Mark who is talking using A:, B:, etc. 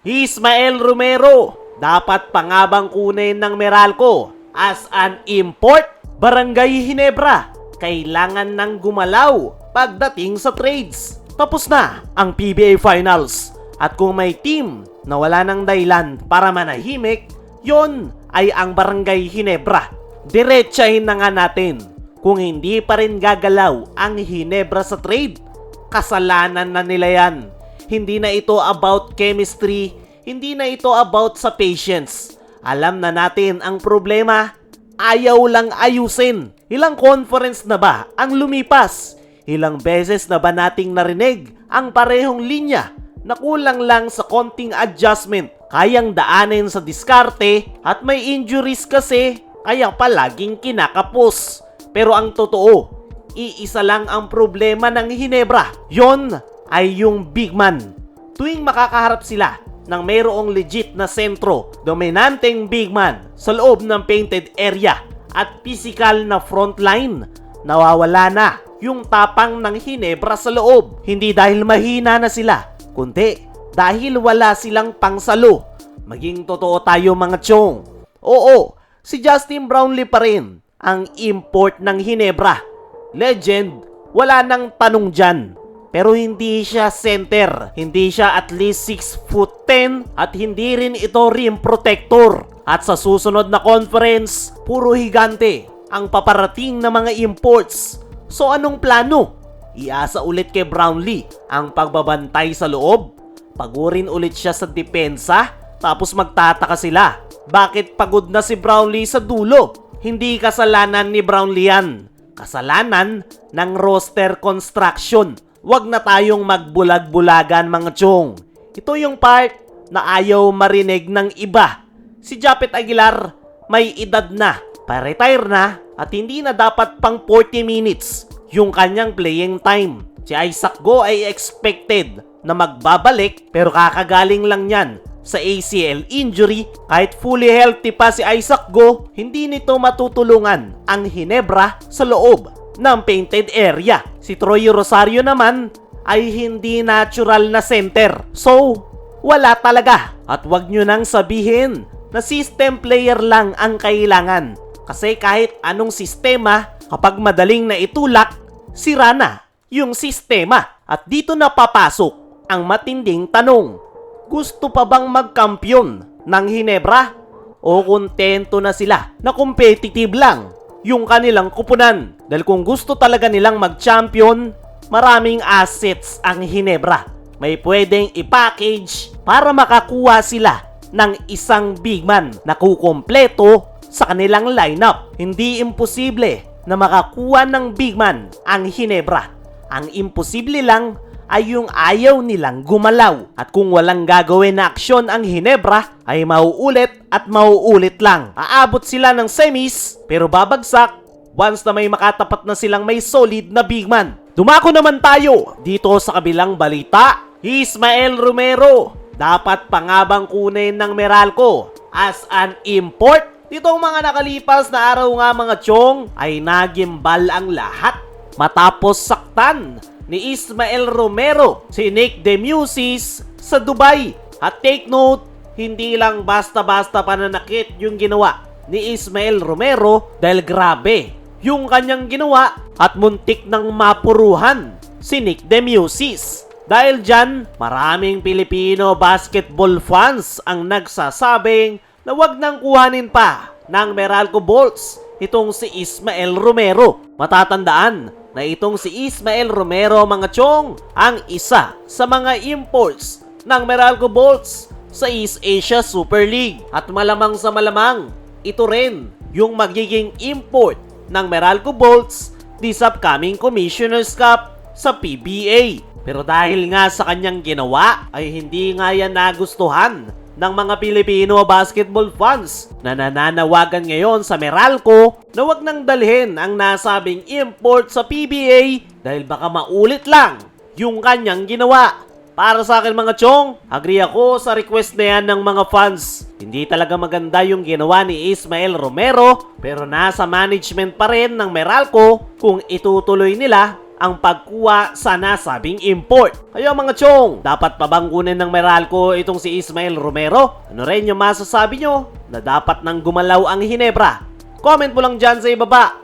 A: Ismael Romero, dapat pa nga bang kunin ng Meralco as an import? Barangay Ginebra, kailangan nang gumalaw pagdating sa trades. Tapos na ang PBA Finals at kung may team na wala ng dahilan para manahimik, yon ay ang Barangay Ginebra. Diretsahin na nga natin, kung hindi pa rin gagalaw ang Ginebra sa trade, kasalanan na nila yan. Hindi na ito about chemistry, hindi na ito about sa patience. Alam na natin ang problema, ayaw lang ayusin. Ilang conference na ba ang lumipas? Ilang beses na ba nating narinig ang parehong linya na kulang lang sa konting adjustment? Kayang daanin sa diskarte at may injuries kasi kaya palaging kinakapos. Pero ang totoo, iisa lang ang problema ng Ginebra. Yon ay yung big man. Tuwing makakaharap sila ng mayroong legit na sentro, dominanteng big man sa loob ng painted area at physical na front line, nawawala na yung tapang ng Ginebra sa loob. Hindi dahil mahina na sila, kundi dahil wala silang pangsalo. Maging totoo tayo mga chong. Oo, si Justin Brownlee pa rin ang import ng Ginebra. Legend, wala nang tanong dyan. Pero hindi siya center, hindi siya at least 6'10" at hindi rin ito rim protector. At sa susunod na conference, puro higante ang paparating na mga imports. So anong plano? Iasa ulit kay Brownlee ang pagbabantay sa loob? Pagurin ulit siya sa depensa? Tapos magtataka sila, bakit pagod na si Brownlee sa dulo? Hindi kasalanan ni Brownlee yan. Kasalanan ng roster construction. Huwag na tayong magbulag-bulagan mga chong. Ito yung part na ayaw marinig ng iba. Si Japet Aguilar may edad na, pa-retire na at hindi na dapat pang 40 minutes yung kanyang playing time. Si Isaac Go ay expected na magbabalik pero kakagaling lang yan sa ACL injury. Kahit fully healthy pa si Isaac Go, hindi nito matutulungan ang Ginebra sa loob ng painted area. Si Troy Rosario naman ay hindi natural na center. So, wala talaga. At wag nyo nang sabihin na system player lang ang kailangan. Kasi kahit anong sistema, kapag madaling na itulak, sira na yung sistema. At dito na papasok ang matinding tanong. Gusto pa bang magkampiyon ng Ginebra? O kontento na sila na competitive lang yung kanilang kupunan? Dahil kung gusto talaga nilang mag-champion, maraming assets ang Ginebra. May pwedeng i-package para makakuha sila ng isang big man na kukumpleto sa kanilang lineup. Hindi imposible na makakuha ng big man ang Ginebra. Ang imposible lang ay yung ayaw nilang gumalaw. At kung walang gagawin na aksyon ang Ginebra, ay mauulit at mauulit lang. Aabot sila ng semis, pero babagsak once na may makatapat na silang may solid na big man. Dumako naman tayo dito sa kabilang balita. Ismael Romero, dapat pa nga bang kunin ng Meralco as an import? Ditong mga nakalipas na araw nga mga chong, ay nagimbal ang lahat matapos saktan ni Ismael Romero si Nick Demusis sa Dubai. At take note, hindi lang basta-basta pananakit yung ginawa ni Ismael Romero dahil grabe yung kanyang ginawa at muntik ng mapuruhan si Nick Demusis. Dahil dyan, maraming Pilipino basketball fans ang nagsasabing na wag nang kuhanin pa ng Meralco Bolts itong si Ismael Romero. Matatandaan na itong si Ismael Romero mga chong ang isa sa mga imports ng Meralco Bolts sa East Asia Super League. At malamang sa malamang, ito rin yung magiging import ng Meralco Bolts this upcoming Commissioner's Cup sa PBA. Pero dahil nga sa kanyang ginawa ay hindi nga yan nagustuhan ng mga Pilipino basketball fans na nananawagan ngayon sa Meralco na wag nang dalhin ang nasabing import sa PBA dahil baka maulit lang yung kanyang ginawa. Para sa akin mga chong, agree ako sa request na yan ng mga fans. Hindi talaga maganda yung ginawa ni Ismael Romero pero nasa management pa rin ng Meralco kung itutuloy nila ang pagkuha sa nasabing import. Kaya mga chong, dapat pa bang kunin ng Meralco itong si Ismael Romero? Ano rin yung masasabi nyo na dapat nang gumalaw ang Hinebra? Comment mo lang dyan sa ibaba.